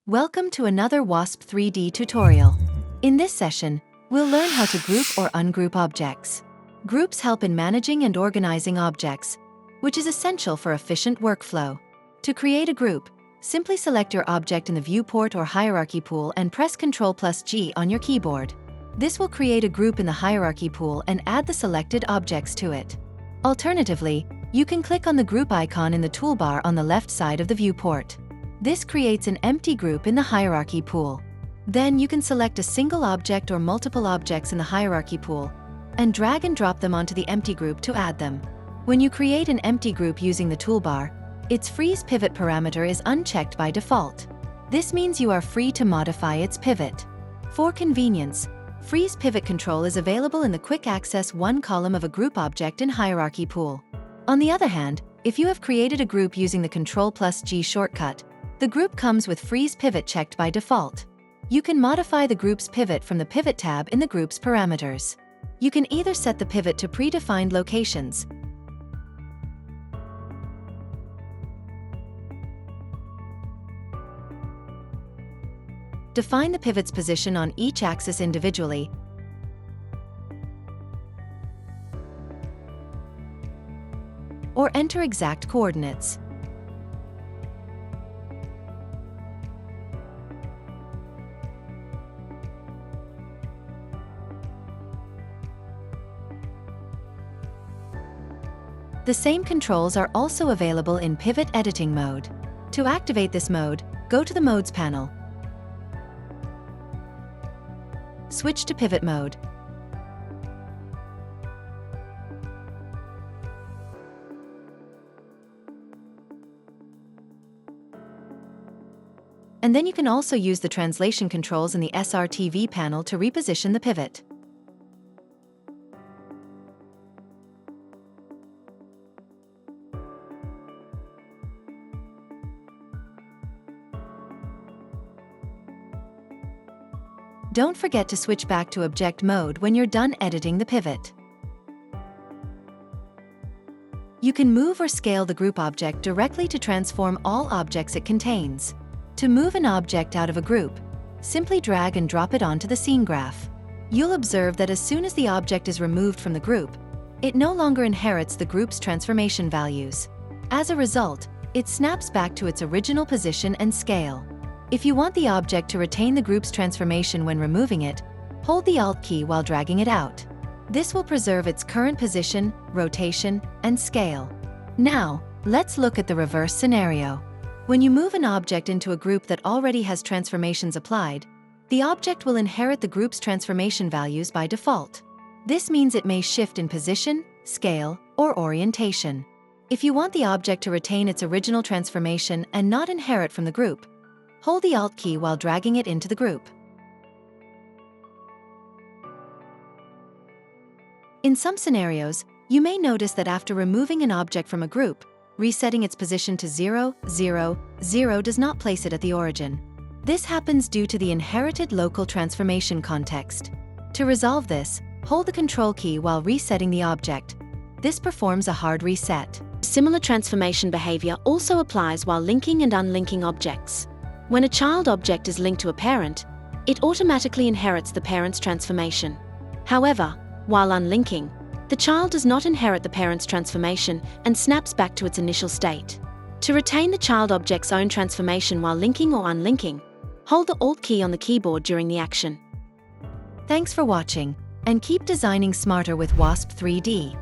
Welcome to another Wasp3D tutorial. In this session, we'll learn how to group or ungroup objects. Groups help in managing and organizing objects, which is essential for efficient workflow. To create a group, simply select your object in the viewport or hierarchy pool and press Ctrl G on your keyboard. This will create a group in the hierarchy pool and add the selected objects to it. Alternatively, you can click on the group icon in the toolbar on the left side of the viewport. This creates an empty group in the hierarchy pool. Then you can select a single object or multiple objects in the hierarchy pool and drag and drop them onto the empty group to add them. When you create an empty group using the toolbar, its freeze pivot parameter is unchecked by default. This means you are free to modify its pivot. For convenience, freeze pivot control is available in the quick access one column of a group object in hierarchy pool. On the other hand, if you have created a group using the Ctrl G shortcut, the group comes with freeze pivot checked by default. You can modify the group's pivot from the Pivot tab in the group's parameters. You can either set the pivot to predefined locations, define the pivot's position on each axis individually, or enter exact coordinates. The same controls are also available in Pivot Editing mode. To activate this mode, go to the Modes panel. Switch to Pivot mode. And then you can also use the translation controls in the SRTV panel to reposition the pivot. Don't forget to switch back to object mode when you're done editing the pivot. You can move or scale the group object directly to transform all objects it contains. To move an object out of a group, simply drag and drop it onto the scene graph. You'll observe that as soon as the object is removed from the group, it no longer inherits the group's transformation values. As a result, it snaps back to its original position and scale. If you want the object to retain the group's transformation when removing it, hold the Alt key while dragging it out. This will preserve its current position, rotation, and scale. Now, let's look at the reverse scenario. When you move an object into a group that already has transformations applied, the object will inherit the group's transformation values by default. This means it may shift in position, scale, or orientation. If you want the object to retain its original transformation and not inherit from the group, hold the Alt key while dragging it into the group. In some scenarios, you may notice that after removing an object from a group, resetting its position to 0, 0, 0 does not place it at the origin. This happens due to the inherited local transformation context. To resolve this, hold the Ctrl key while resetting the object. This performs a hard reset. Similar transformation behavior also applies while linking and unlinking objects. When a child object is linked to a parent, it automatically inherits the parent's transformation. However, while unlinking, the child does not inherit the parent's transformation and snaps back to its initial state. To retain the child object's own transformation while linking or unlinking, hold the Alt key on the keyboard during the action. Thanks for watching, and keep designing smarter with Wasp3D.